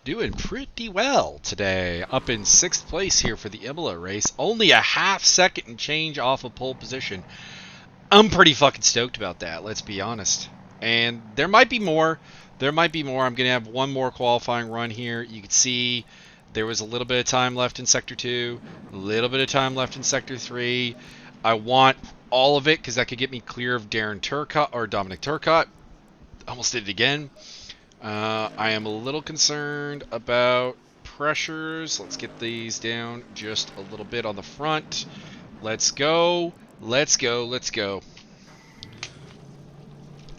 doing pretty well today. Up in 6th place here for the Imola race. Only a half second and change off of pole position. I'm pretty fucking stoked about that, let's be honest. And there might be more. I'm going to have one more qualifying run here. You can see there was a little bit of time left in Sector 2, a little bit of time left in Sector 3. I want all of it because that could get me clear of Darren Turcott or Dominic Turcott. Almost did it again. I am a little concerned about pressures. Let's get these down just a little bit on the front. Let's go. Let's go. Let's go.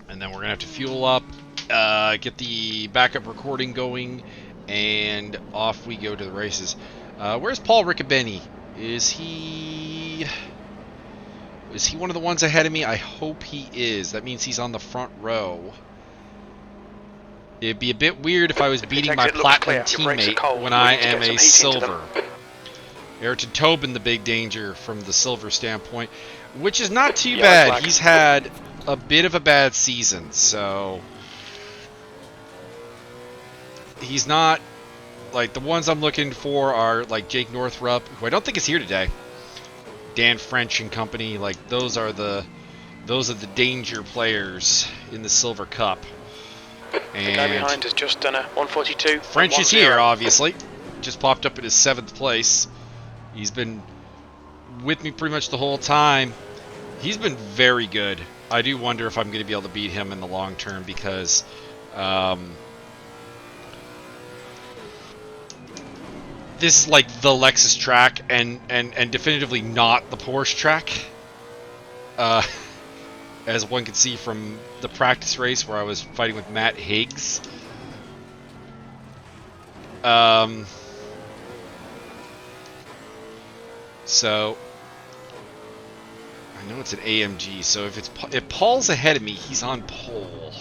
And then we're going to have to fuel up, get the backup recording going, and off we go to the races. Where's Paul Riccobeni? Is he one of the ones ahead of me? I hope he is. That means he's on the front row. It'd be a bit weird if I was beating my platinum teammate when I am a silver. Ayrton Tobin, the big danger from the silver standpoint, which is not too bad. He's had a bit of a bad season, so he's not like the ones I'm looking for are like Jake Northrup, who I don't think is here today. Dan French and company, like those are the danger players in the Silver Cup. And the guy behind has just done a 142. French is here, obviously. Just popped up in his 7th place. He's been with me pretty much the whole time. He's been very good. I do wonder if I'm going to be able to beat him in the long term because this is like the Lexus track and definitively not the Porsche track. As one can see from the practice race where I was fighting with Matt Higgs. So I know it's an AMG, so if Paul's ahead of me, he's on pole.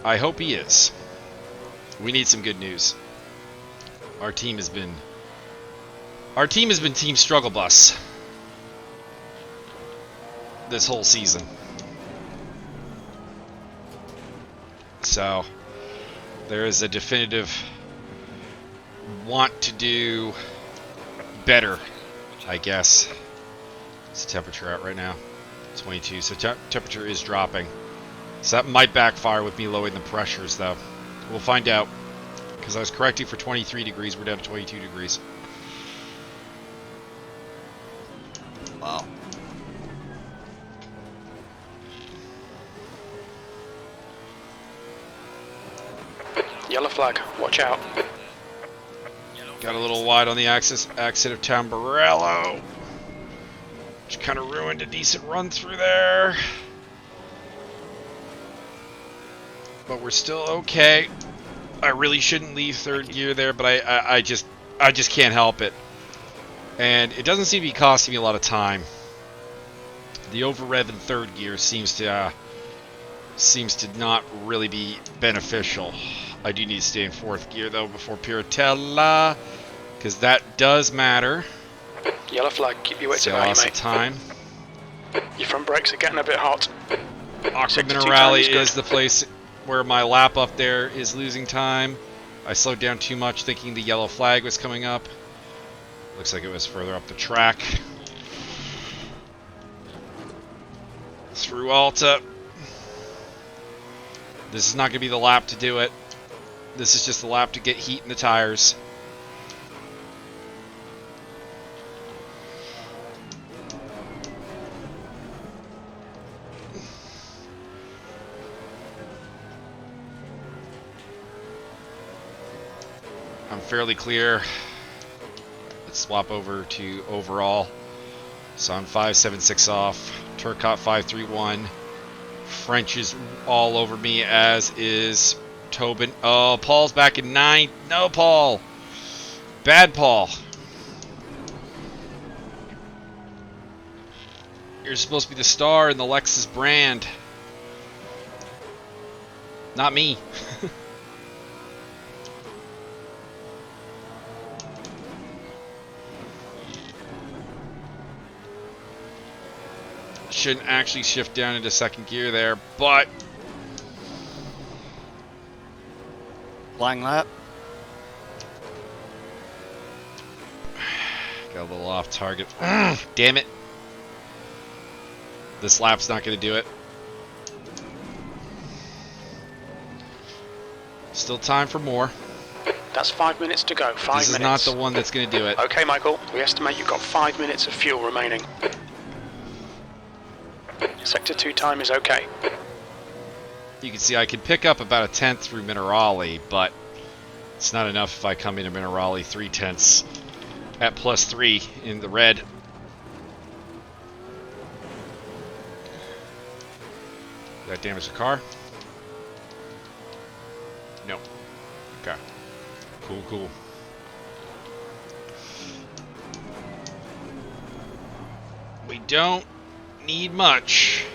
I hope he is. We need some good news. Our team has been Team Struggle Bus this whole season. So there is a definitive want to do better, I guess. What's the temperature at right now? 22, so temperature is dropping. So that might backfire with me lowering the pressures, though. We'll find out. Because I was correcting for 23 degrees, we're down to 22 degrees. Wow. Yellow flag, watch out. Got a little wide on the exit of Tamburello, which kind of ruined a decent run through there. But we're still okay. I really shouldn't leave 3rd gear there, but I just can't help it. And it doesn't seem to be costing me a lot of time. The over rev in 3rd gear seems to not really be beneficial. I do need to stay in 4th gear though before Piratella, because that does matter. Yellow flag, keep your wits about you, mate. Time. Your front brakes are getting a bit hot. Aqua Minerale is the place where my lap up there is losing time. I slowed down too much thinking the yellow flag was coming up. Looks like it was further up the track. Through Alta. This is not going to be the lap to do it. This is just the lap to get heat in the tires. I'm fairly clear. Let's swap over to overall. So I'm 576 off. Turcott 531. French is all over me, as is Tobin. Oh, Paul's back in 9th. No, Paul. Bad Paul. You're supposed to be the star in the Lexus brand. Not me. Shouldn't actually shift down into 2nd gear there, but Flying lap. Got a little off target. Damn it. This lap's not going to do it. Still time for more. That's 5 minutes to go. 5 minutes. This is not the one that's going to do it. Okay, Michael. We estimate you've got 5 minutes of fuel remaining. Sector 2 time is okay. You can see I can pick up about a tenth through Minerali, but it's not enough if I come into Minerali 3/10 at +3 in the red. Did that damage the car? No. Okay. Cool, cool. We don't need much.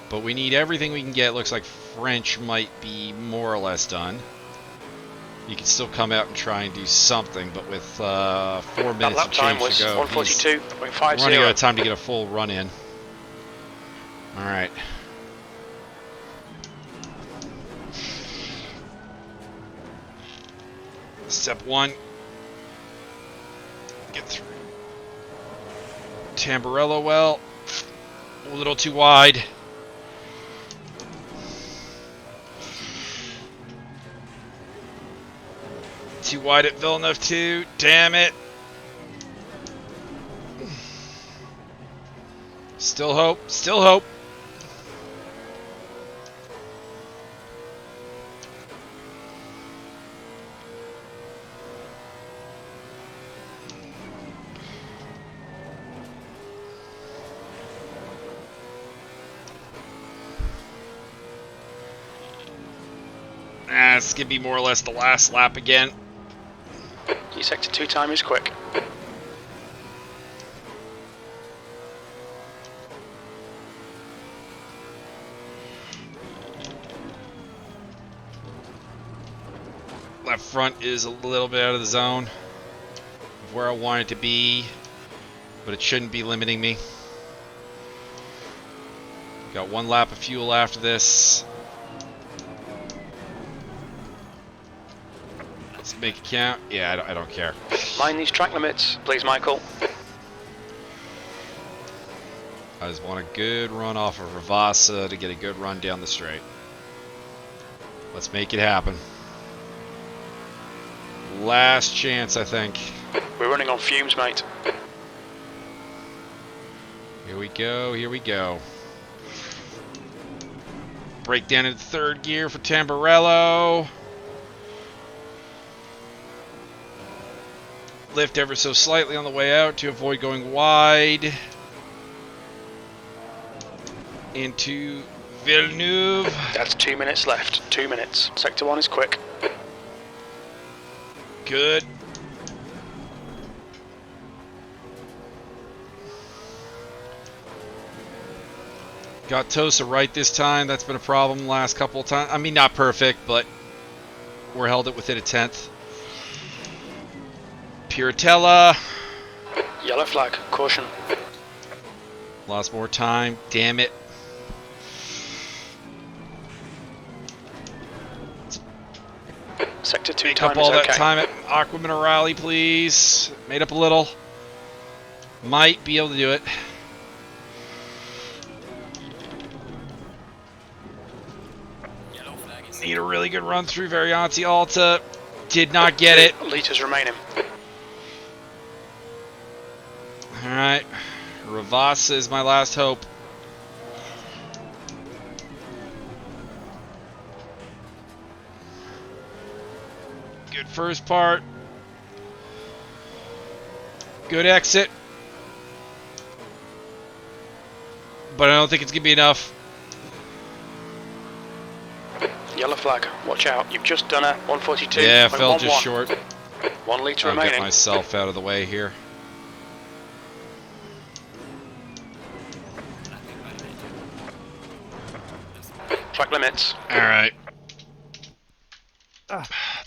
But we need everything we can get. Looks like French might be more or less done. You can still come out and try and do something, but with 4 minutes lap and time change was to go, 142.50. running out of time to get a full run in. All right. Step 1. Get through Tamburello well. A little too wide. Too wide at Villeneuve too. Damn it. Still hope. Still hope. This could be more or less the last lap again. Your sector 2 time is quick. Left front is a little bit out of the zone of where I want it to be, but it shouldn't be limiting me. Got 1 lap of fuel after this. Let's make it count. Yeah, I don't care. Mind these track limits, please, Michael. I just want a good run off of Ravassa to get a good run down the straight. Let's make it happen. Last chance, I think. We're running on fumes, mate. Here we go, here we go. Break down into 3rd gear for Tamburello. Lift ever so slightly on the way out to avoid going wide. Into Villeneuve. That's 2 minutes left. 2 minutes. Sector 1 is quick. Good. Got Tosa right this time. That's been a problem the last couple of times. I mean, not perfect, but we're held it within a tenth. Piratella. Yellow flag. Caution. Lost more time. Damn it. Sector 2 Make time up all is that okay. time at Aqua Minerali, please. Made up a little. Might be able to do it. Need a really good run through Varianti Alta. Did not get it. Litres remaining. Alright. Ravassa is my last hope. Good first part. Good exit. But I don't think it's going to be enough. Yellow flag. Watch out. You've just done a 142. Yeah, fell just short. 1 litre I'll get remaining. myself out of the way here. Track limits. Alright.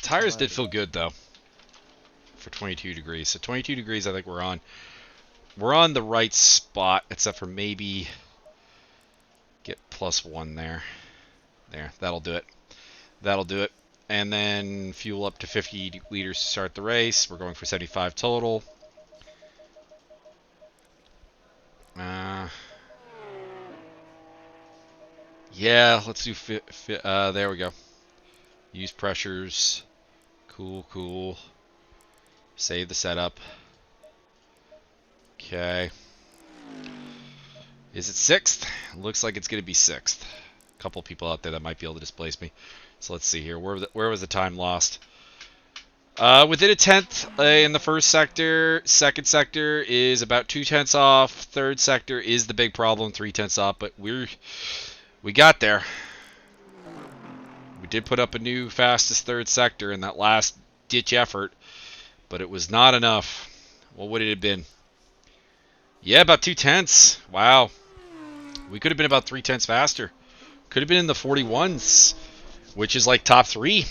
Tires did feel good though. For 22 degrees. So 22 degrees I think we're on. We're on the right spot, except for maybe Get +1 there. There, that'll do it. That'll do it. And then fuel up to 50 liters to start the race. We're going for 75 total. Yeah, let's do there we go. Use pressures. Cool, cool. Save the setup. Okay. Is it 6th? Looks like it's going to be 6th. A couple people out there that might be able to displace me. So let's see here. Where was the time lost? Within a 10th in the first sector. Second sector is about 2/10 off. Third sector is the big problem, 3/10 off. But we got there. We did put up a new fastest third sector in that last ditch effort, but it was not enough. What would it have been? Yeah, about 2/10. Wow. We could have been about 3/10 faster. Could have been in the 41s, which is like top 3.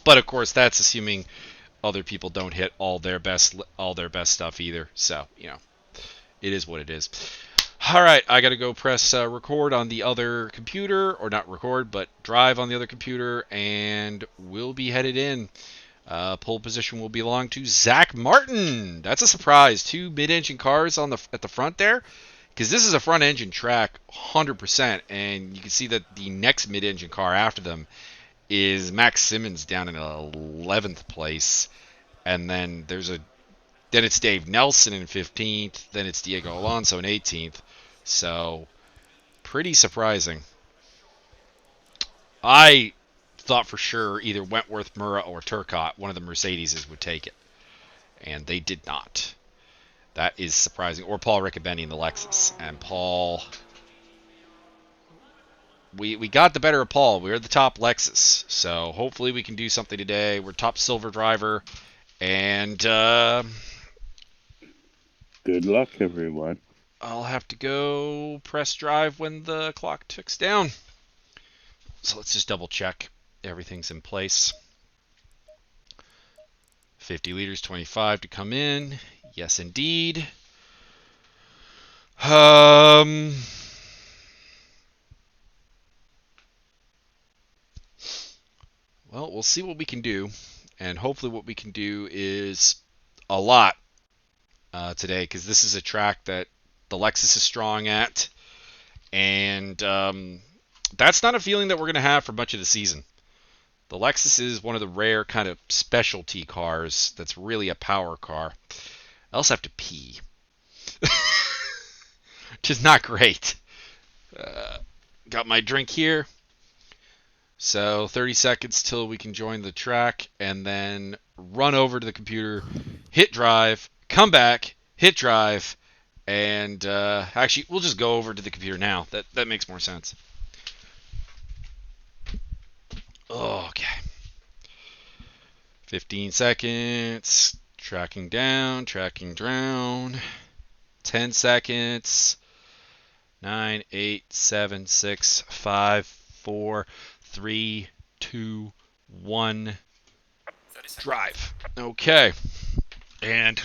But of course, that's assuming other people don't hit all their best stuff either. So, you know, it is what it is. All right, I got to go press record on the other computer, or not record, but drive on the other computer, and we'll be headed in. Pole position will belong to Zach Martin. That's a surprise. 2 mid-engine cars at the front there, because this is a front-engine track, 100%, and you can see that the next mid-engine car after them is Max Simmons down in 11th place, and then it's Dave Nelson in 15th, then it's Diego Alonso in 18th. So, pretty surprising. I thought for sure either Wentworth, Murrah, or Turcotte, one of the Mercedeses, would take it. And they did not. That is surprising. Or Paul Riccobeni in the Lexus. And Paul... We got the better of Paul. We're the top Lexus. So, hopefully we can do something today. We're top silver driver. And, good luck, everyone. I'll have to go press drive when the clock ticks down. So let's just double check everything's in place. 50 liters, 25 to come in. Yes, indeed. Well, we'll see what we can do. And hopefully what we can do is a lot today, because this is a track that the Lexus is strong at, and that's not a feeling that we're going to have for much of the season. The Lexus is one of the rare kind of specialty cars that's really a power car. I also have to pee, which is not great. Got my drink here. So 30 seconds till we can join the track, and then run over to the computer, hit drive, come back, hit drive, and actually, we'll just go over to the computer now. That makes more sense. Okay. 15 seconds. Tracking down, tracking down. 10 seconds. 9, 8, 7, 6, 5, 4, 3, 2, 1. Drive. Okay. And...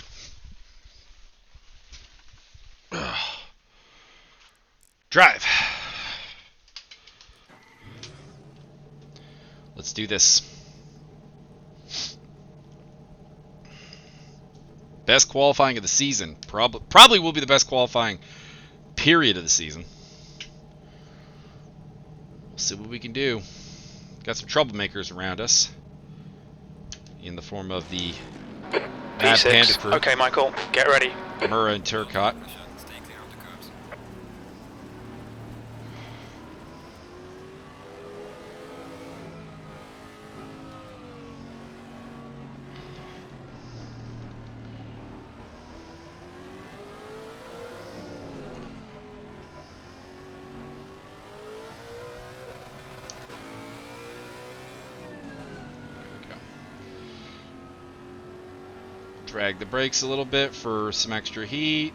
drive. Let's do this. Best qualifying of the season. Probably will be the best qualifying period of the season. We'll see what we can do. Got some troublemakers around us. In the form of the Mad Panda crew. Okay, Michael, get ready. Murrah and Turcotte. Drag the brakes a little bit for some extra heat.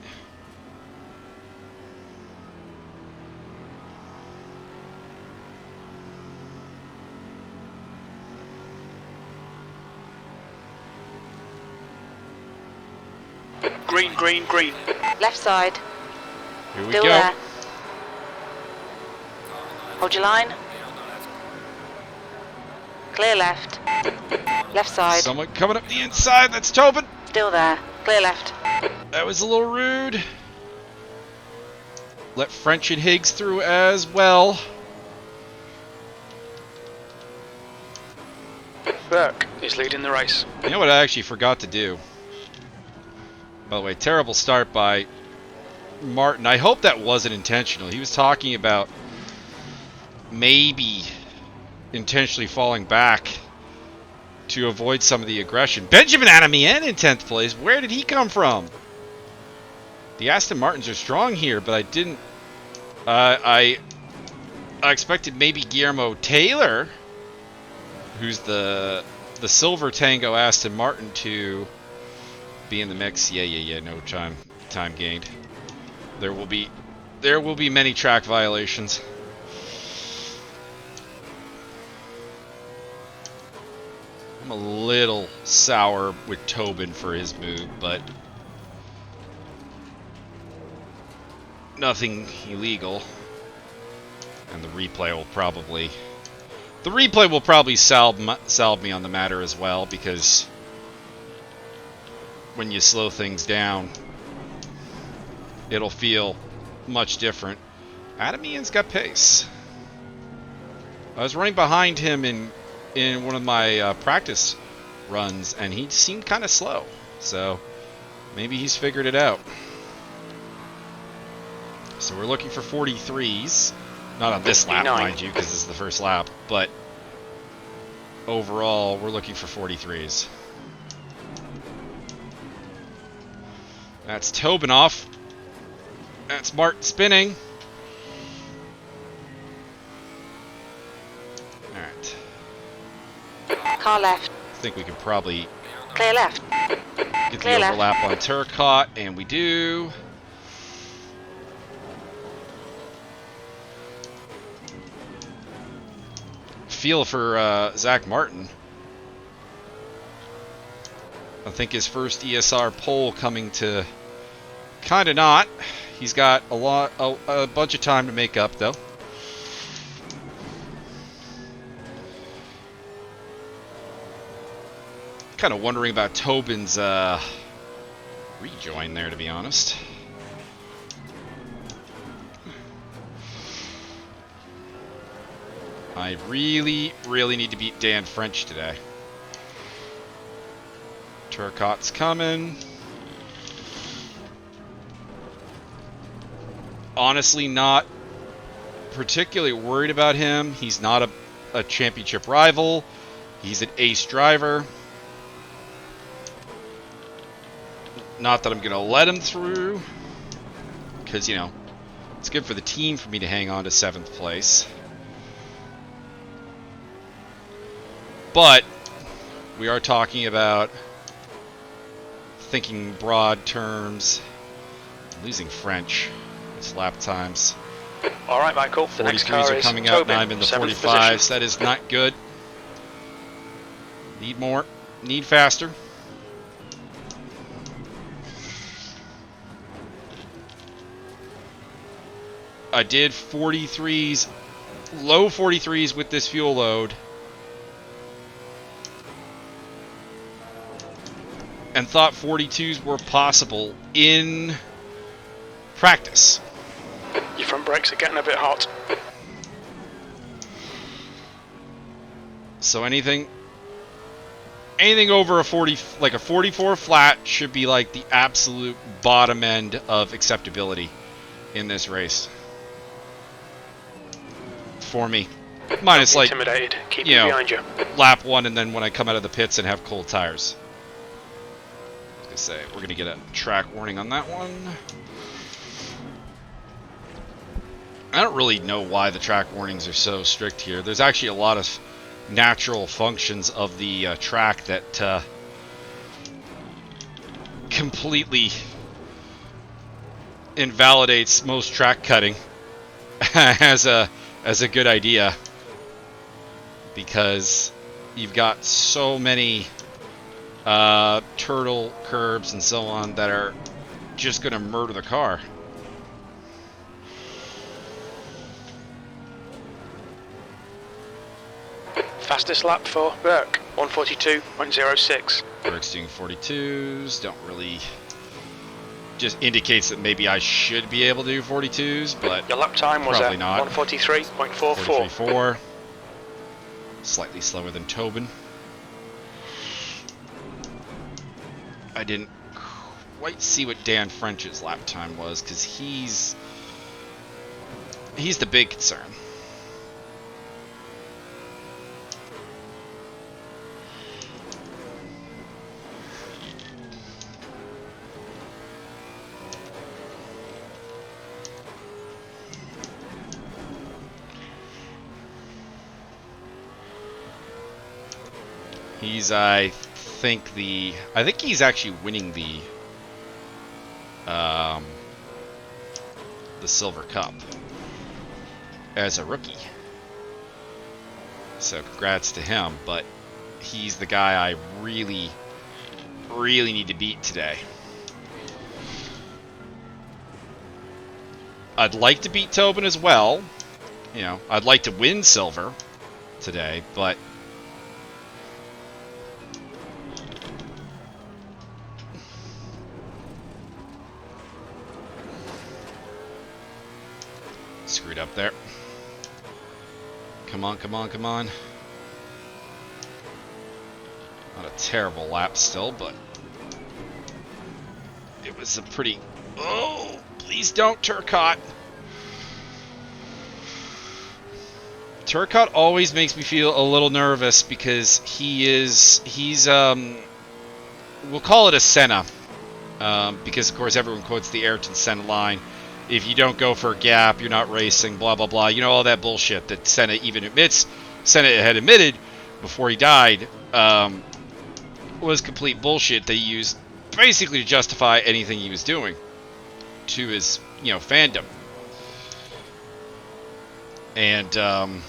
Green, green, green. Left side. Here we Still go. there. Hold your line. Clear left. Left side. Someone coming up the inside. That's Tobin. Still there. Clear left. That was a little rude. Let French and Higgs through as well. Burke is leading the race. You know what I actually forgot to do? By the way, terrible start by Martin. I hope that wasn't intentional. He was talking about maybe intentionally falling back to avoid some of the aggression. Benjamin Adamian in 10th place. Where did he come from? The Aston Martins are strong here, but I didn't... I expected maybe Guillermo Taylor, who's the Silver Tango Aston Martin, to be in the mix. Yeah. No time gained. There will be many track violations. I'm a little sour with Tobin for his move, but nothing illegal. And the replay will probably salve me on the matter as well, because when you slow things down, it'll feel much different. Adamian's got pace. I was running behind him in one of my practice runs, and he seemed kind of slow. So maybe he's figured it out. So we're looking for 43s. Not on this lap, mind you, because this is the first lap. But overall, we're looking for 43s. That's Tobin off. That's Martin spinning. Alright. Car left. I think we can probably Clear left. get Clear the left. overlap on Turcotte, and we do. Feel for Zach Martin. I think his first ESR pole coming to kind of not. He's got a bunch of time to make up though. Kind of wondering about Tobin's rejoin there, to be honest. I really need to beat Dan French today. Turcotte's coming. Honestly, not particularly worried about him. He's not a championship rival. He's an ace driver. Not that I'm going to let him through, because, you know, it's good for the team for me to hang on to 7th place. But we are talking about thinking broad terms, losing French. It's lap times. All right, Michael. The next car 43s are is coming out, Tobin, and I'm in the 7th 45s. position. That is not good. Need more. Need faster. I did 43s, low 43s with this fuel load. And thought 42s were possible in practice. Your front brakes are getting a bit hot. So anything over a 40, like a 44 flat, should be like the absolute bottom end of acceptability in this race. For me. Minus like, Intimidated. Keep you it know, behind you. lap 1 and then when I come out of the pits and have cold tires. I was gonna say, we're gonna get a track warning on that one. I don't really know why the track warnings are so strict here. There's actually a lot of natural functions of the track that completely invalidates most track cutting as a good idea, because you've got so many turtle curbs and so on that are just going to murder the car. Fastest lap for Burke, 142.06. Burke's doing 42s. Don't really... Just indicates that maybe I should be able to do 42s, but Your lap time was probably at not. 143.44. 43.4. Slightly slower than Tobin. I didn't quite see what Dan French's lap time was, because he's the big concern. He's, I think he's actually winning the Silver Cup as a rookie. So congrats to him, but he's the guy I really, really need to beat today. I'd like to beat Tobin as well. You know, I'd like to win silver today, but screwed up there. Come on, come on, come on. Not a terrible lap still, but it was a pretty... Oh, please don't, Turcotte. Turcotte always makes me feel a little nervous because he's we'll call it a Senna, because of course everyone quotes the Ayrton Senna line. If you don't go for a gap, you're not racing, blah, blah, blah. You know, all that bullshit that Senna even admits. Senna had admitted before he died was complete bullshit that he used basically to justify anything he was doing to his, you know, fandom. And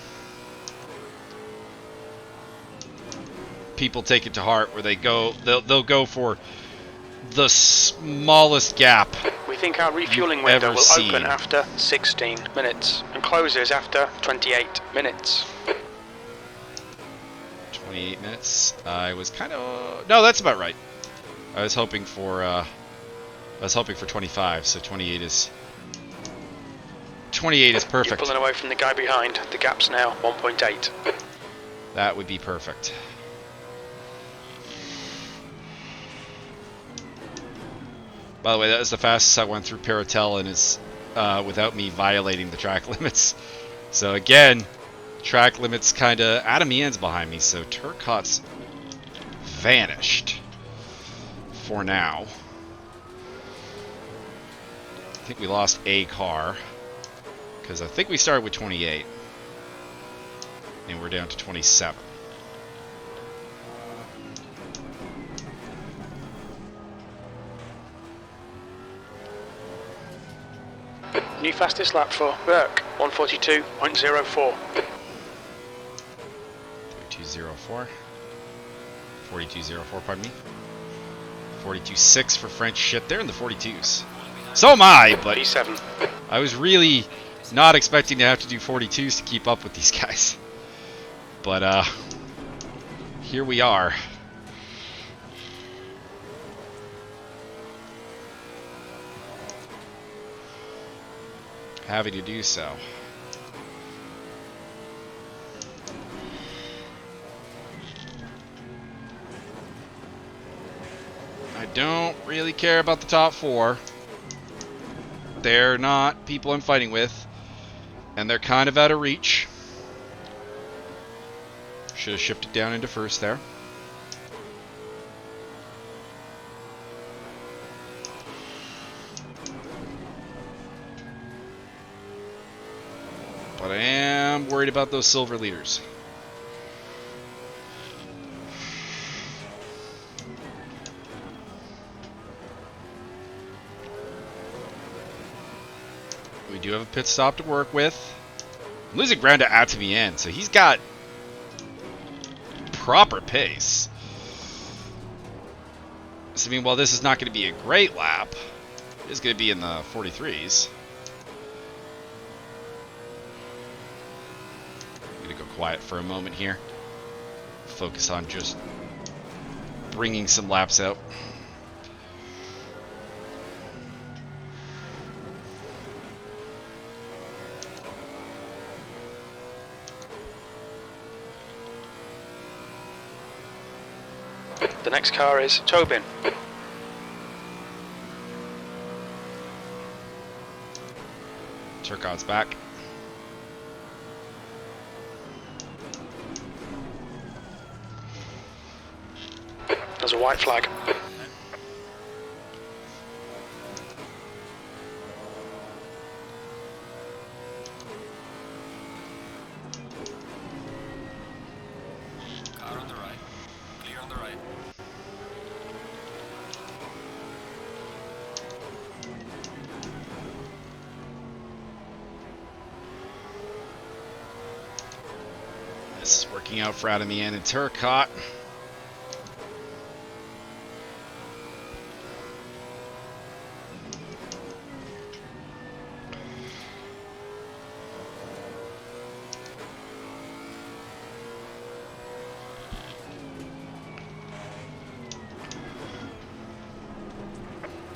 people take it to heart where they'll go for the smallest gap. We think our refueling window will open after 16 minutes and closes after 28 minutes. 28 minutes. I was kind of... No, that's about right. I was hoping for 25, so 28 is... 28 is perfect. You're pulling away from the guy behind. The gap's now 1.8. That would be perfect. By the way, that was the fastest I went through Paratel, and it's without me violating the track limits. So again, track limits kind of... Adam Ian's behind me, so Turcotte's vanished for now. I think we lost a car, because I think we started with 28, and we're down to 27. New fastest lap for Burke, 142.04. 42.04. 42.04, pardon me. 42.6 for French. Shit, they're in the 42s. So am I, but P7. I was really not expecting to have to do 42s to keep up with these guys. But, here we are. Happy to do so. I don't really care about the top four. They're not people I'm fighting with, and they're kind of out of reach. Should have shifted down into first there. But I am worried about those silver leaders. We do have a pit stop to work with. I'm losing ground to Atamian, so he's got proper pace. So, I mean, while this is not going to be a great lap, it is going to be in the 43s. Go quiet for a moment here. focus on just bringing some laps out. The next car is Tobin. Turcotte's back. There's a white flag. Car on the right. Clear on the right. This is working out for Adam and Turcotte.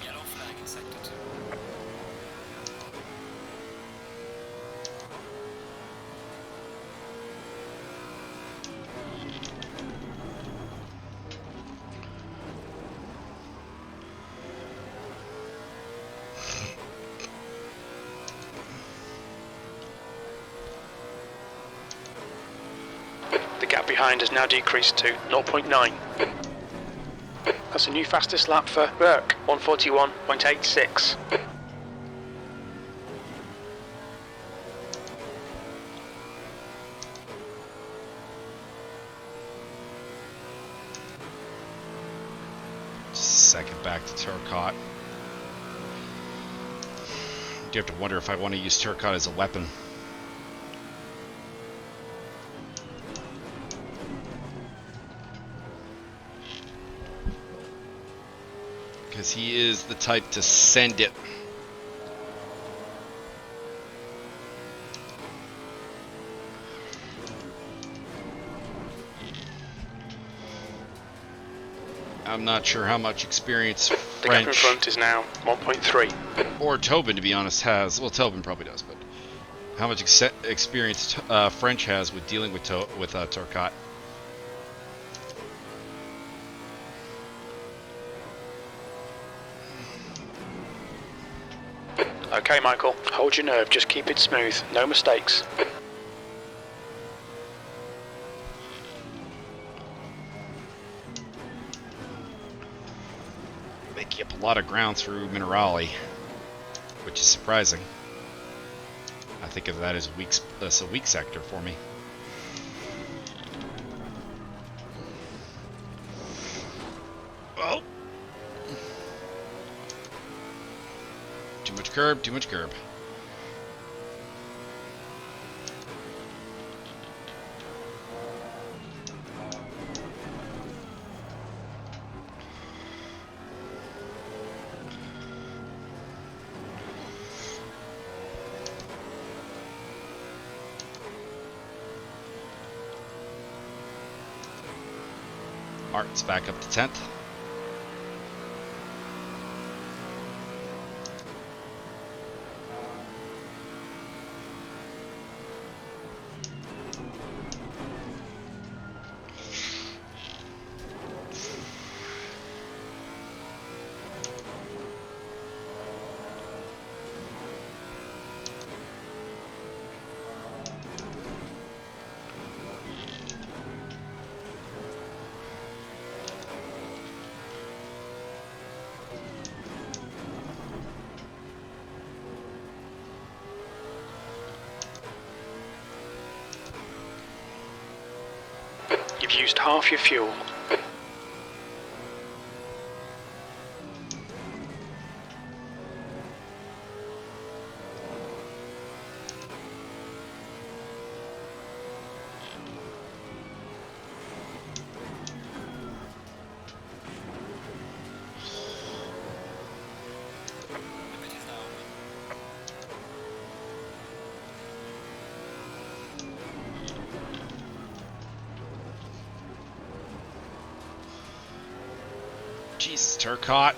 Yellow flag in sector 2. The gap behind has now decreased to 0.9. That's a new fastest lap for Burke, 141.86. Second back to Turcotte. Do have to wonder if I want to use Turcotte as a weapon. Because he is the type to send it. I'm not sure how much experience The gap in French front is now 1.3. or Tobin, to be honest, has. Well, Tobin probably does, but how much experience French has with dealing with Turcotte. Okay, Michael, hold your nerve, just keep it smooth, no mistakes. Making up a lot of ground through Minerali, which is surprising. I think of that as a weak sector for me. Oh! Too much curb, too much curb. Martin's back up to 10th. You've used half your fuel. Limit is now open. Jesus, Turcotte.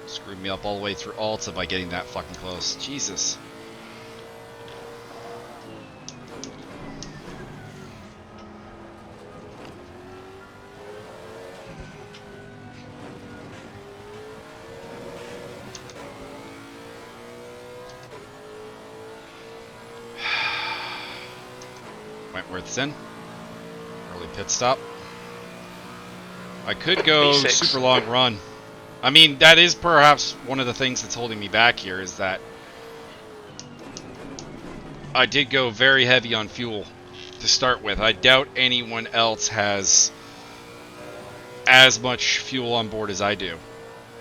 Screwed me up all the way through Alta by getting that fucking close. Jesus. Wentworth's in. Early pit stop. I could go E6. super long run. I mean, that is perhaps one of the things that's holding me back here, is that I did go very heavy on fuel to start with. I doubt anyone else has as much fuel on board as I do.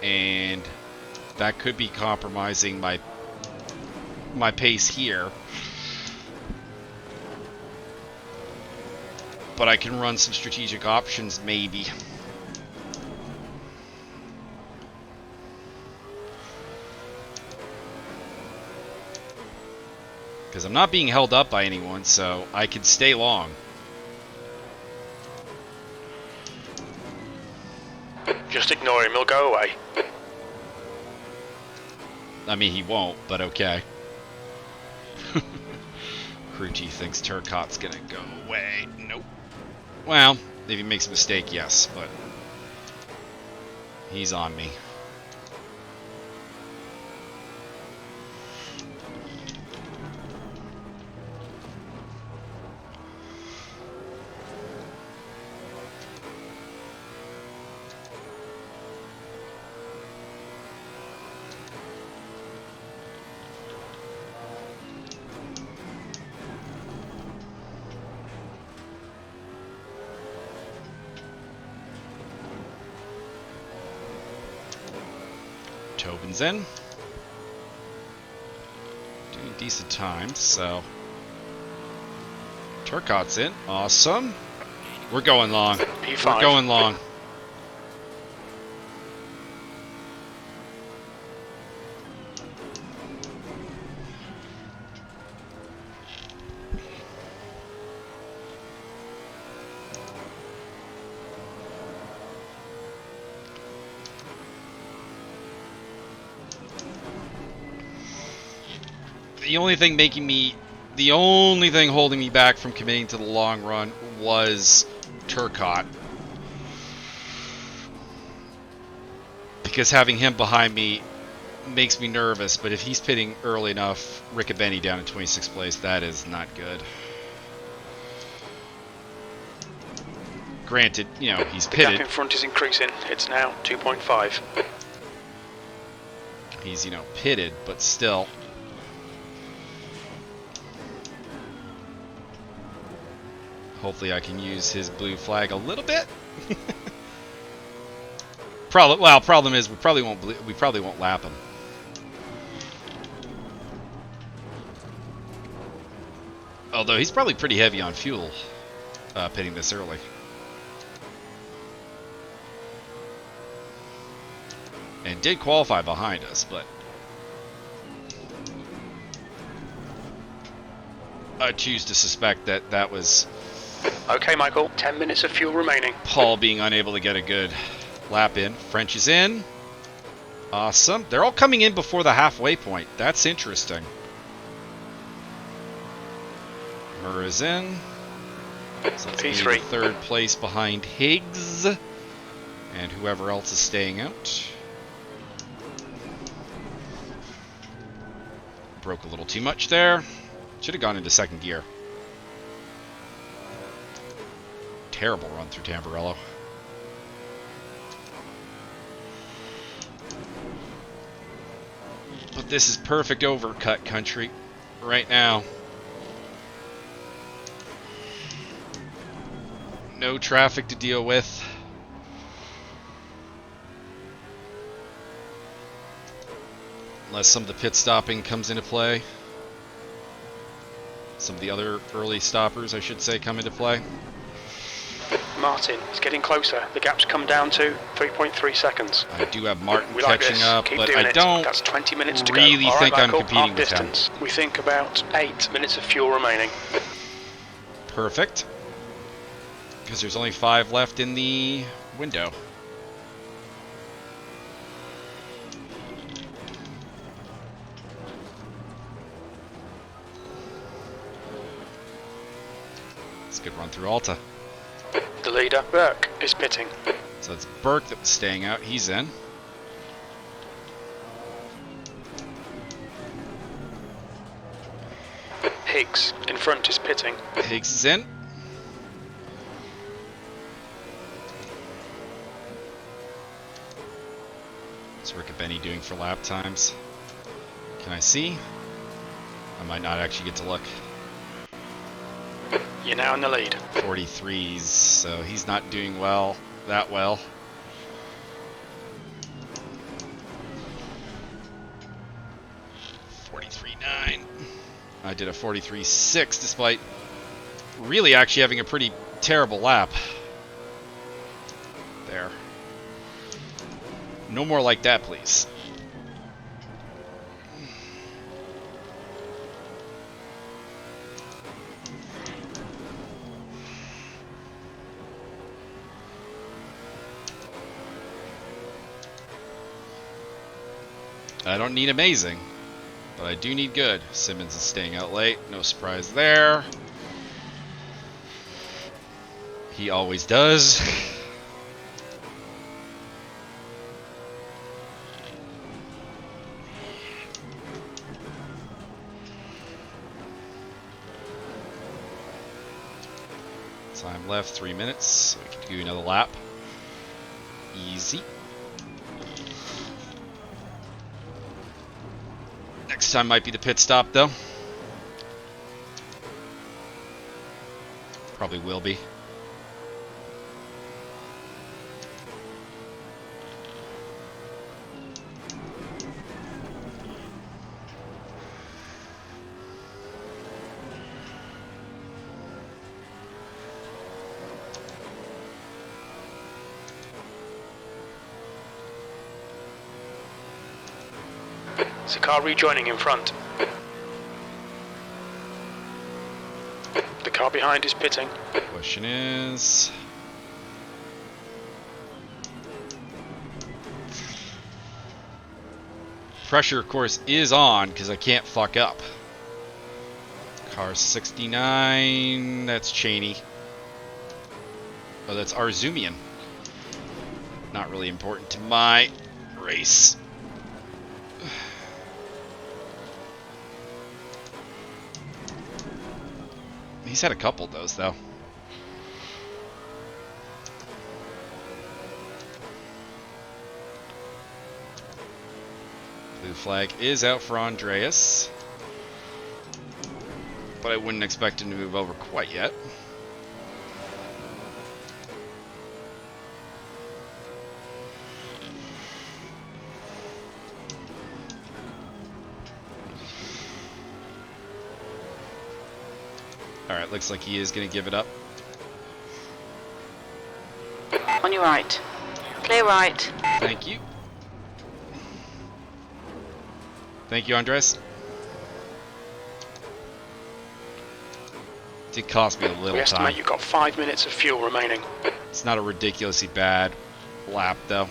And that could be compromising my pace here. But I can run some strategic options, maybe. Because I'm not being held up by anyone, so I can stay long. Just ignore him, he'll go away. I mean, he won't, but okay. Crew G thinks Turcotte's gonna go away. Nope. Well, if he makes a mistake, yes, but he's on me. Tobin's in. Doing decent times, so. Turcotte's in. Awesome. We're going long. P5. We're going long. The only thing holding me back from committing to the long run was Turcotte. Because having him behind me makes me nervous, but if he's pitting early enough, Riccobeni down in 26th place, that is not good. Granted, you know, he's The gap pitted. in front is increasing. It's now 2.5. He's, you know, pitted, but still. Hopefully I can use his blue flag a little bit. Problem is we probably won't lap him. Although he's probably pretty heavy on fuel, pitting this early. And did qualify behind us, but I choose to suspect that that was Okay, Michael, 10 minutes of fuel remaining. Paul being unable to get a good lap in. French is in. Awesome. They're all coming in before the halfway point. That's interesting. Murr is in. So it's P3. third place behind Higgs. And whoever else is staying out. Broke a little too much there. Should have gone into second gear. Terrible run through Tamburello. But this is perfect overcut country right now. No traffic to deal with. Unless some of the pit stopping comes into play. Some of the other early stoppers, I should say, come into play. Martin is getting closer. The gap's come down to 3.3 seconds. I do have Martin We like catching this. up, Keep but doing I it. don't That's 20 minutes to really go. All think right, I'm Michael, competing half with him. distance. We think about 8 minutes of fuel remaining. Perfect. Because there's only 5 left in the window. It's a good run through Alta. The leader, Burke, is pitting. So it's Burke that was staying out. He's in. Higgs, in front, is pitting. Higgs is in. What's Riccobeni doing for lap times? Can I see? I might not actually get to look. You're now in the lead. 43s, so he's not doing well, that well. .43.9. I did a 43.6 despite really actually having a pretty terrible lap. There. No more like that, please. I don't need amazing, but I do need good. Simmons is staying out late. No surprise there. He always does. Time left, 3 minutes, so we can do another lap. Easy. Next time might be the pit stop, though. Probably will be. There's a car rejoining in front. The car behind is pitting. Question is... pressure, of course, is on because I can't fuck up. Car 69, that's Cheney. Oh, that's Arzumian. Not really important to my race. He's had a couple of those, though. Blue flag is out for Andreas. But I wouldn't expect him to move over quite yet. Alright, looks like he is going to give it up. On your right. Clear right. Thank you. Thank you, Andres. Did cost me a We little estimate time. you've got 5 minutes of fuel remaining. It's not a ridiculously bad lap, though.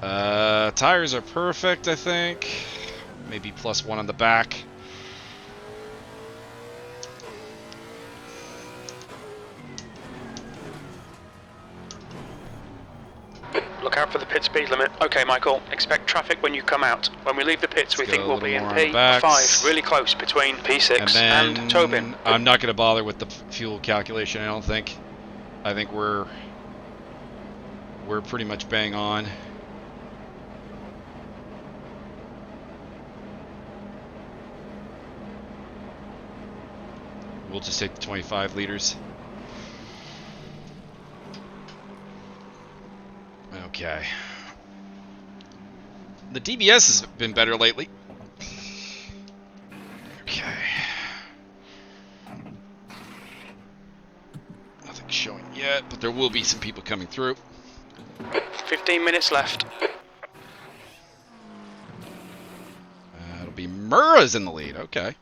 Tires are perfect, I think. Maybe +1 on the back. Look out for the pit speed limit. Okay, Michael, expect traffic when you come out. When we leave the pits, we Let's think go a we'll be in little more on the backs. P5, really close between P6 And and Tobin. I'm not going to bother with the fuel calculation, I don't think. I think we're pretty much bang on. We'll just take the 25 liters. Okay. The DBS has been better lately. Okay. Nothing showing yet, but there will be some people coming through. 15 minutes left. It'll be Murrah's in the lead. Okay.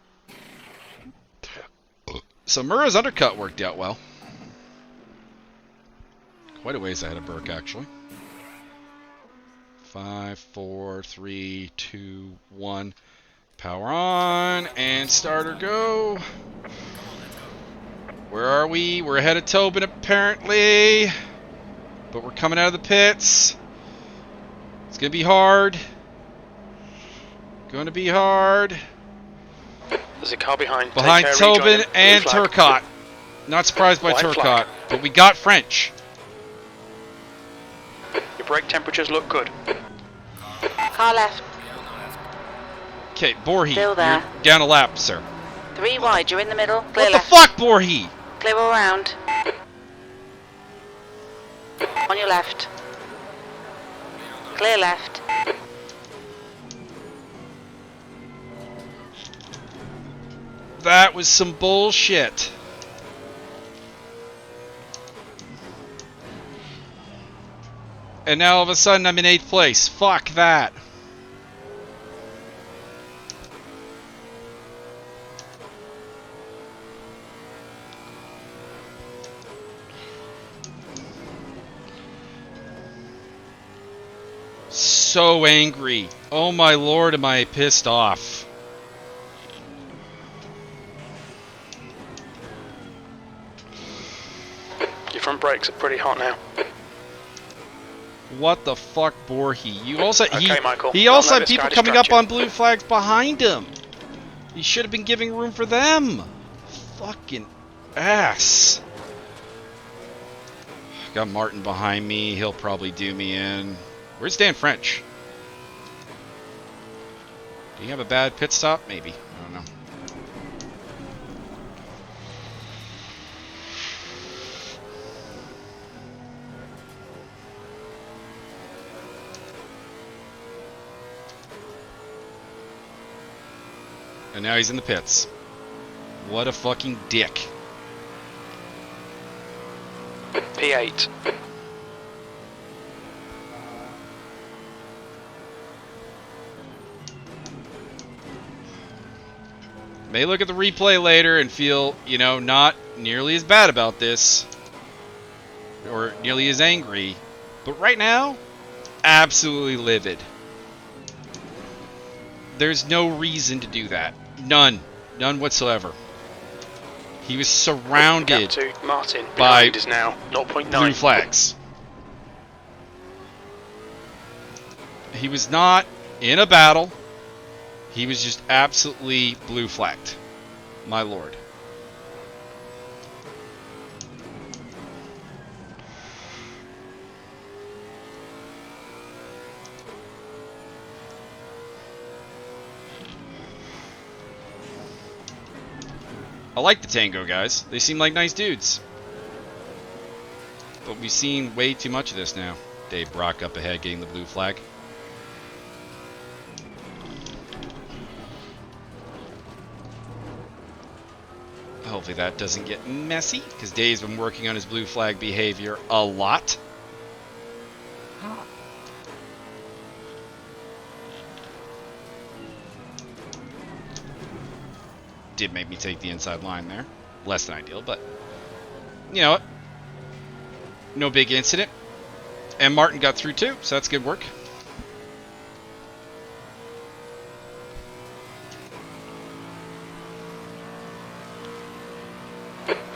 So Murrah's undercut worked out well. Quite a ways ahead of Burke, actually. 5, 4, 3, 2, 1. Power on and starter go. Where are we? We're ahead of Tobin apparently. But we're coming out of the pits. It's going to be hard. Going to be hard. There's a car behind. Behind Take care, rejoin Tobin him. and Blue flag. Turcotte. Not surprised by White Turcotte, flag. but we got French. Your brake temperatures look good. Car left. Okay, Borhe, Still there. you're down a lap, sir. 3 wide, you're in the middle. Clear What the left. fuck, Borhe? Clear all round. On your left. Clear left. That was some bullshit. And now all of a sudden I'm in 8th place. Fuck that. So angry. Oh my lord, am I pissed off. Your front brakes are pretty hot now. What the fuck, Borhe? You also Okay, Michael. he Don't also let had this people guy coming distract up you. on blue flags behind him. He should have been giving room for them. Fucking ass. Got Martin behind me. He'll probably do me in. Where's Dan French? Do you have a bad pit stop? Maybe. I don't know. And now he's in the pits. What a fucking dick. P8. May look at the replay later and feel, you know, not nearly as bad about this. Or nearly as angry. But right now, absolutely livid. There's no reason to do that. None. None whatsoever. He was surrounded Gap to Martin. by Behind is now 0.9. blue flags. He was not in a battle. He was just absolutely blue flagged. My lord. I like the Tango guys. They seem like nice dudes. But we've seen way too much of this now. Dave Brock up ahead getting the blue flag. Hopefully that doesn't get messy, because Dave's been working on his blue flag behavior a lot. Did make me take the inside line there. Less than ideal, but you know what? No big incident. And Martin got through too, so that's good work.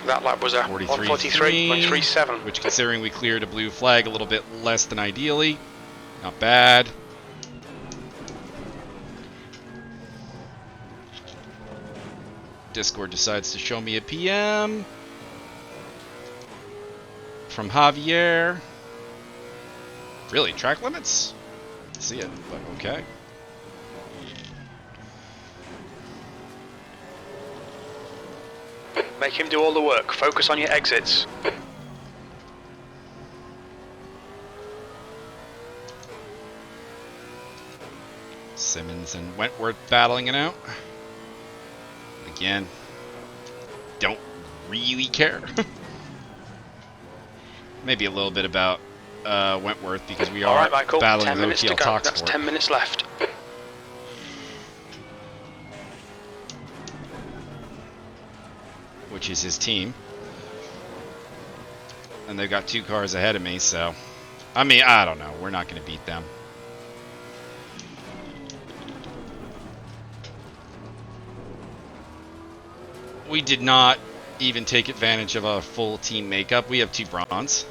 That lap was a 143.37. Which, considering we cleared a blue flag a little bit less than ideally, not bad. Discord decides to show me a PM from Javier. Really, track limits? See it, but okay. Make him do all the work. Focus on your exits. Simmons and Wentworth battling it out. Again, don't really care. Maybe a little bit about Wentworth because we All are right, Michael. battling 10 the minutes to OTL go. Talk That's Sport. 10 minutes left. Which is his team. and they've got 2 cars ahead of me, so... I mean, I don't know. We're not going to beat them. We did not even take advantage of a full team makeup. We have 2 bronze.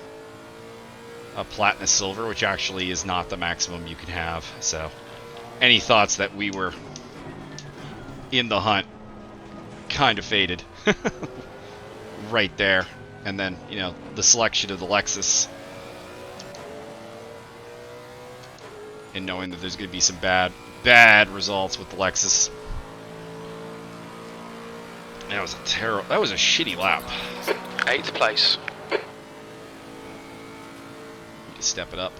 A platinum silver, which actually is not the maximum you can have, so... Any thoughts that we were in the hunt kind of faded. Right there. And then, you know, the selection of the Lexus. And knowing that there's going to be some bad results with the Lexus. That was a shitty lap. 8th place. Need to step it up.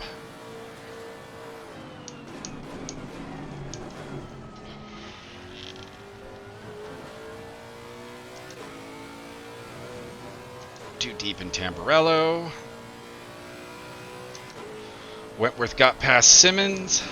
Too deep in Tamburello. Wentworth got past Simmons.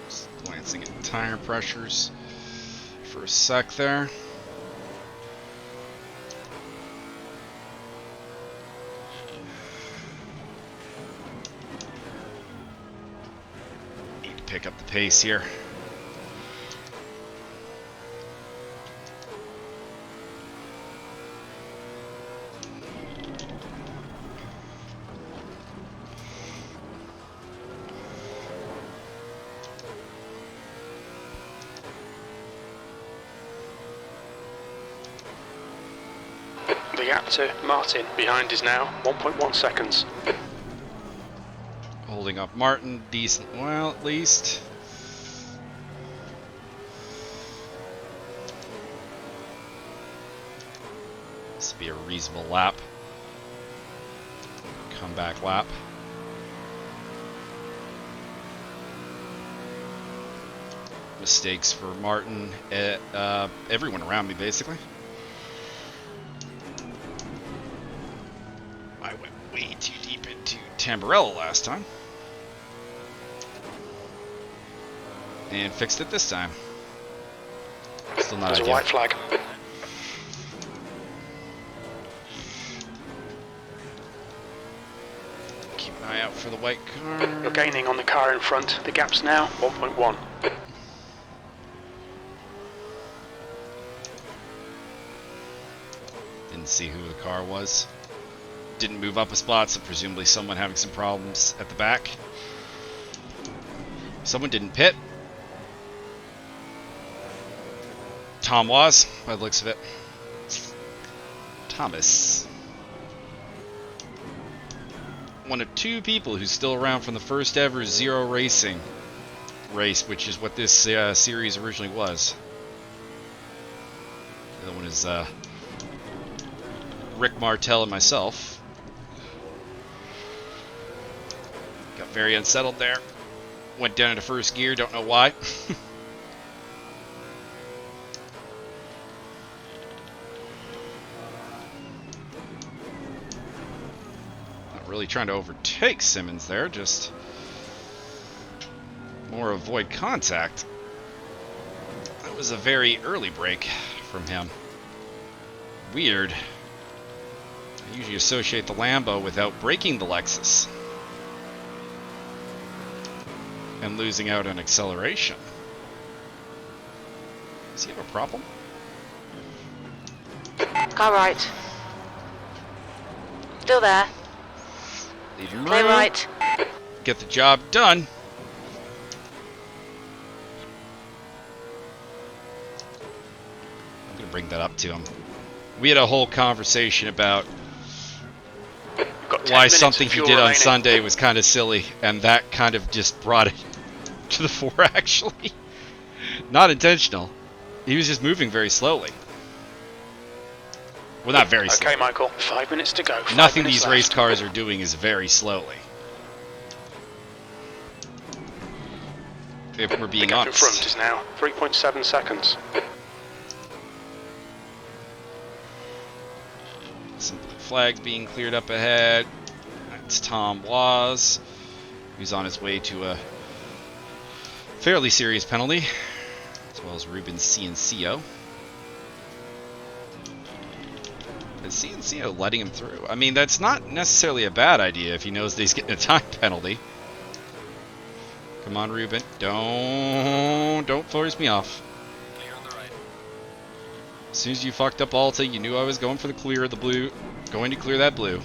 Just glancing at tire pressures for a sec there. Pick up the pace here. The gap to Martin behind is now 1.1 seconds. Holding up Martin decent, well, at least. This would be a reasonable lap. Comeback lap. Mistakes for Martin, everyone around me basically. I went way too deep into Tamburello last time. And fixed it this time. Still not There's a ideal. white flag. Keep an eye out for the white car. You're gaining on the car in front. The gap's now 1.1. Didn't see who the car was. Didn't move up a spot, so presumably someone having some problems at the back. Someone didn't pit. Tom was, by the looks of it. Thomas. One of 2 people who's still around from the first ever Zero Racing race, which is what this series originally was. The other one is Rick Martel and myself. Got very unsettled there. Went down into first gear, don't know why. Really trying to overtake Simmons there, just more avoid contact. That was a very early break from him. Weird. I usually associate the Lambo without breaking the Lexus and losing out on acceleration. Does he have a problem? Car right. Still there. Leave him Clear room. right. Get the job done. I'm gonna bring that up to him. We had a whole conversation about Got 10 why minutes something of he fuel did on remaining. Sunday was kind of silly, and that kind of just brought it to the fore, actually. Not intentional. He was just moving very slowly. Well, not very slowly. Okay, Michael. 5 minutes to go. 5 Nothing minutes these race left. cars are doing is very slowly. If we're The being gap in honest. front is now 3.7 seconds. flag being cleared up ahead. That's Tom Waz, who's on his way to a fairly serious penalty, as well as Ruben Ciencio. Is Ciencio letting him through? I mean, that's not necessarily a bad idea if he knows that he's getting a time penalty. Come on, Ruben. Don't force me off. Clear on the right. As soon as you fucked up Alta, you knew I was going for the clear of the blue. Going to clear that blue.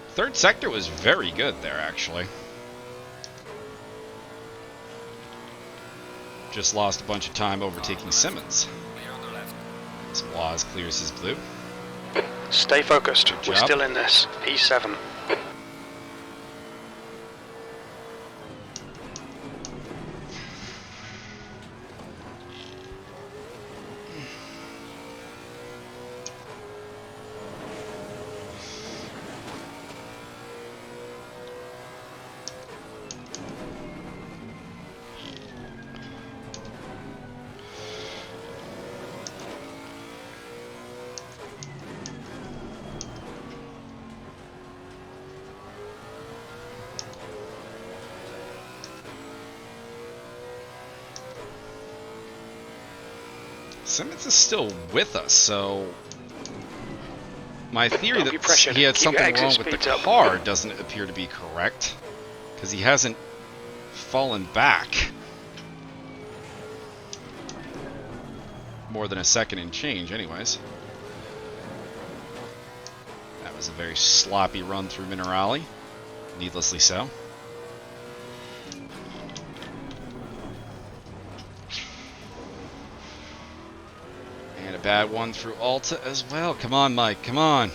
Third sector was very good there, actually. Just lost a bunch of time overtaking Simmons. Clear on the left. So Waz clears his blue. Stay focused. Good We're job. still in this. P7. Simmons is still with us, so my theory Don't be that pressured. he had Keep your something exit wrong with the speeds up. car doesn't appear to be correct, because he hasn't fallen back more than a second and change anyways. That was a very sloppy run through Minerali, needlessly so. And a bad one through Alta as well. Come on, Mike, come on.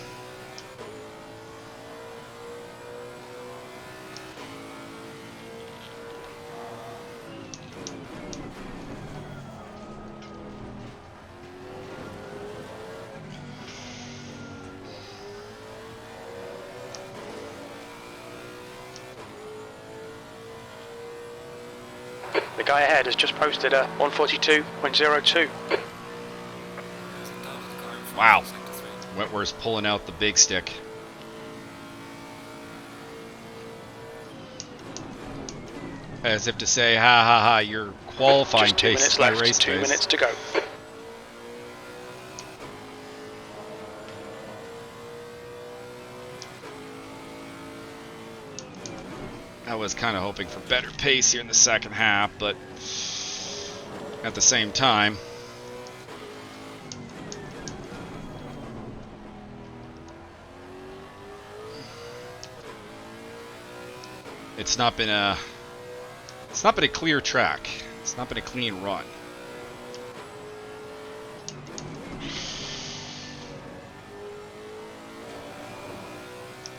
The guy ahead has just posted a 142.02. There's a doubted car in front Wow. of sector 3. Wentworth's pulling out the big stick. As if to say, ha ha ha, your qualifying Just 2 pace minutes is my left. race 2 pace. minutes to go. I was kind of hoping for better pace here in the second half, but at the same time, it's not been a clear track. It's not been a clean run.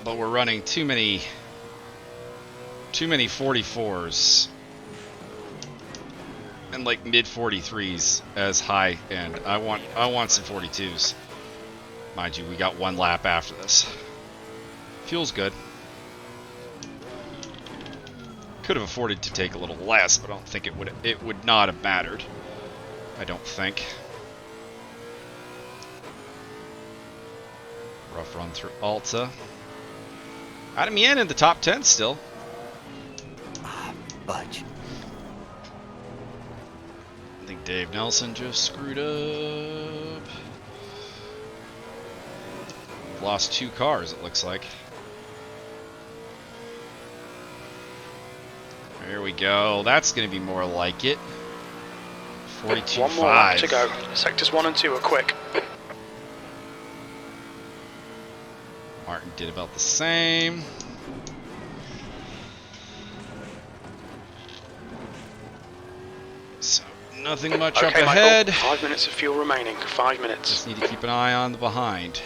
But we're running too many 44s and like mid 43s as high end. I want some 42s. Mind you, we got one lap after this. Fuel's good. Could have afforded to take a little less, but I don't think it would not have mattered. I don't think. Rough run through Alta. Adam Yan in the top 10 still. Budge. I think Dave Nelson just screwed up. We've lost 2 cars, it looks like. There we go. That's going to be more like it. 42.5. One more lap to go. Sectors 1 and 2 are quick. Martin did about the same. So, nothing much up Okay, ahead. Michael. 5 minutes of fuel remaining. 5 minutes. Just need to keep an eye on the behind.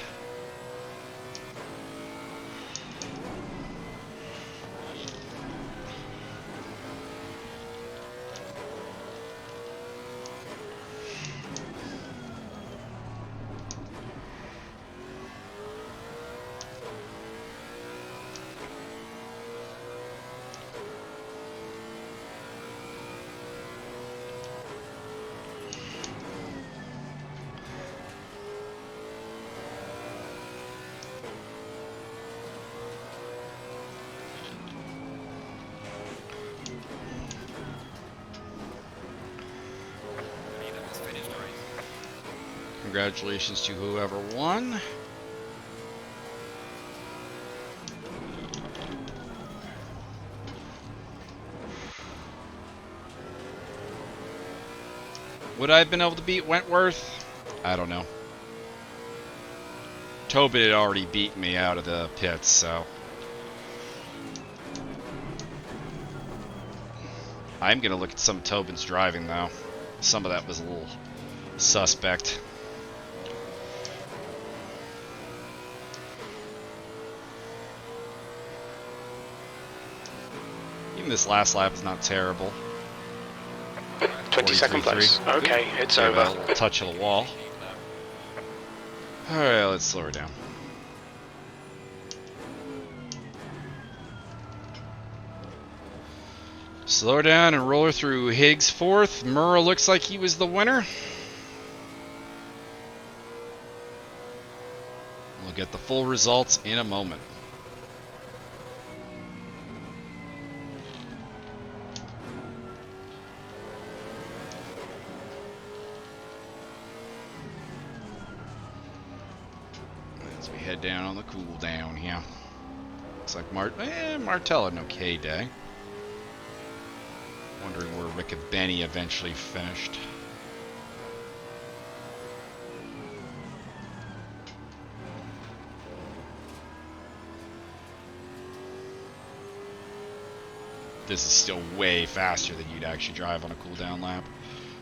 Congratulations to whoever won. Would I have been able to beat Wentworth? I don't know. Tobin had already beaten me out of the pits, so... I'm going to look at some of Tobin's driving, though. Some of that was a little suspect. Even this last lap is not terrible. 22nd place. 43.3. Okay, it's Gave it a over. little touch of the wall. Alright, let's slow her down. Slow her down and roll her through. Higgs fourth. Murrah looks like he was the winner. We'll get the full results in a moment. As we head down on the cool down here. Looks like Martell had an okay day. Wondering where Rick and Benny eventually finished. This is still way faster than you'd actually drive on a cool down lap.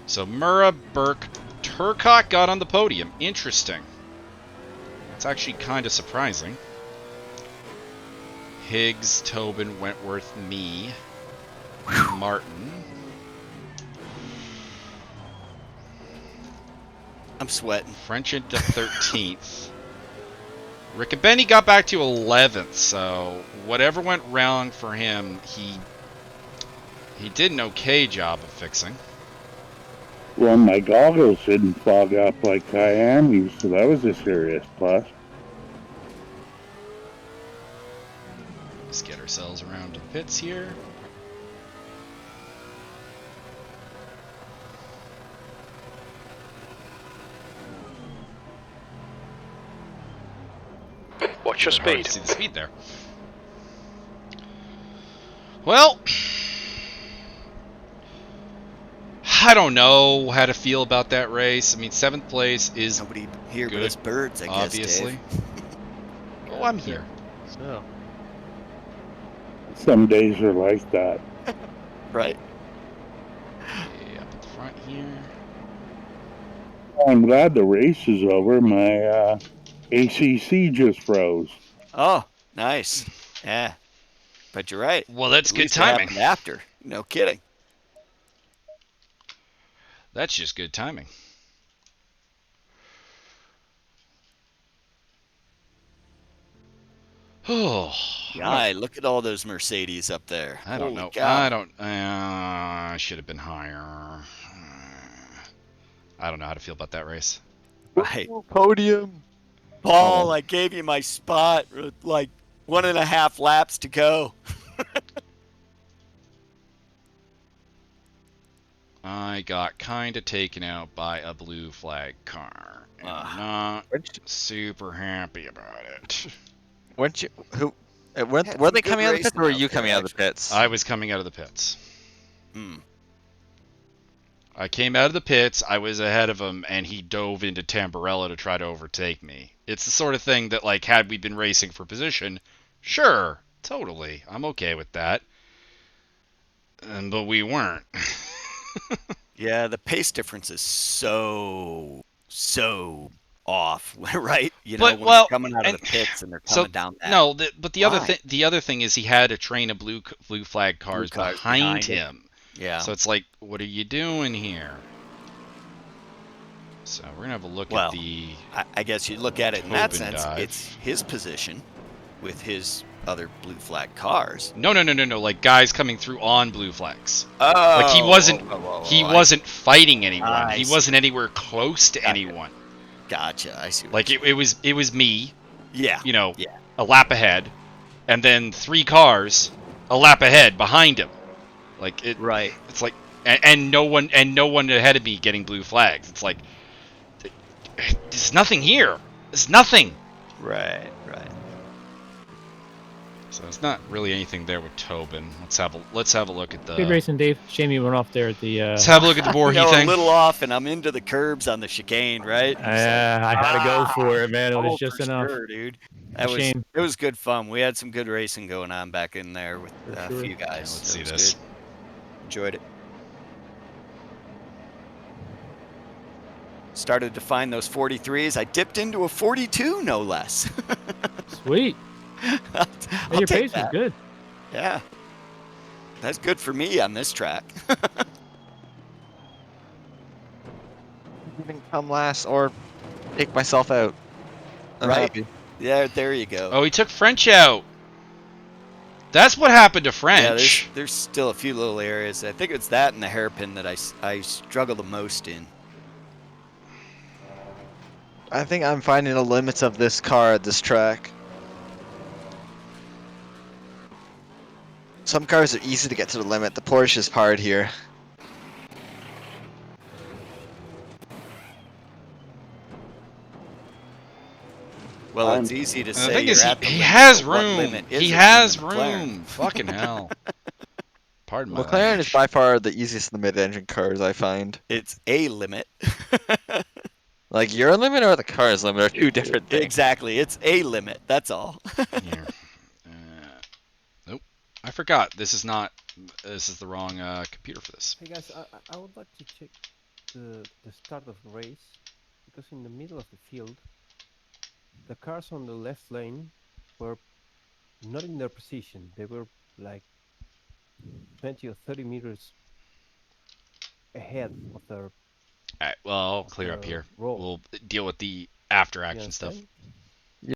So Murrah, Burke, Turcotte got on the podium. Interesting. It's actually kind of surprising. Higgs, Tobin, Wentworth, me, Martin. I'm sweating. French into 13th. Rick and Benny got back to 11th, so whatever went wrong for him, he did an okay job of fixing. Well, my goggles didn't fog up like I am used, so that was a serious plus. Let's get ourselves around to the pits here. Watch your Hard speed. to see the speed there. Well, I don't know how to feel about that race. I mean, 7th place is Nobody here but good, us birds, I guess, obviously. Dave. Oh, I'm here. So, Some days are like that. Right. Okay, up at the front here. I'm glad the race is over. My ACC just froze. Oh, nice. Yeah. But you're right. Well, that's At good least it timing. happened after. No kidding. That's just good timing. Oh, Yeah, look at all those Mercedes up there. I don't Holy know. cow. I should have been higher. I don't know how to feel about that race. Right. Ooh, podium. Paul, I gave you my spot with like 1.5 laps to go. I got kind of taken out by a blue flag car. And I'm not super happy about it. Weren't you? Who? Had Were some they good coming out of the pits, or were racing you out there, coming out of the pits? I was coming out of the pits. Hmm. I came out of the pits, I was ahead of him, and he dove into Tamburello to try to overtake me. It's the sort of thing that, like, had we been racing for position, sure, totally, I'm okay with that. But we weren't. Yeah, the pace difference is so off, right? You know, But, when well, they're coming out of and- the pits and they're So, coming down that. no, but the Why? other thing is he had a train of blue flag cars, cars behind behind it. him. Yeah. So it's like, what are you doing here? So we're gonna have a look Well, at the. I guess you look at it in that Tobin sense, dive. it's his position with his other blue flag cars. No, like guys coming through on blue flags. Oh, Like he wasn't he I wasn't fighting anyone. I He see. wasn't anywhere close to Gotcha. anyone. Gotcha. I see. What Like you're it was me, yeah. you know, Yeah. a lap ahead, and then 3 cars a lap ahead behind him. Like it. Right. It's like and no one ahead of me getting blue flags. It's like There's nothing here. There's nothing. Right, right. So it's not really anything there with Tobin. Let's have a look at the. Good racing, Dave. Shame you went off there at the. Let's have a look at the Borhe No, thing. a little off, and I'm into the curbs on the chicane, right? I had to go for it, man. It was just for enough. sure, dude. Shame. It was good fun. We had some good racing going on back in there with For a sure. few guys. Yeah, let's It see was this. good. Enjoyed it. Started to find those 43s. I dipped into a 42, no less. Sweet. I'll Your take pace was that. good. Yeah. That's good for me on this track. Even come last or take myself out. I'm Right. happy. Yeah, there you go. Oh, he took French out. That's what happened to Yeah, French. there's still a few little areas. I think it's that and the hairpin that I struggle the most in. I think I'm finding the limits of this car at this track. Some cars are easy to get to the limit. The Porsche is hard here. Well, it's easy to And say the thing you're is, at the he limit, has but what room. limit is He it in has the McLaren? room. Fucking hell. Pardon my McLaren language. is by far the easiest of the mid-engine cars, I find. It's a limit. Like, your limit or the car's limit are two different things. Exactly. It's a limit. That's all. Here. Nope. I forgot. This is the wrong computer for this. Hey guys, I would like to check the start of the race, because in the middle of the field, the cars on the left lane were not in their position. They were like 20 or 30 meters ahead of their Alright, well, I'll clear up here. roll. We'll deal with the after You action stuff. understand?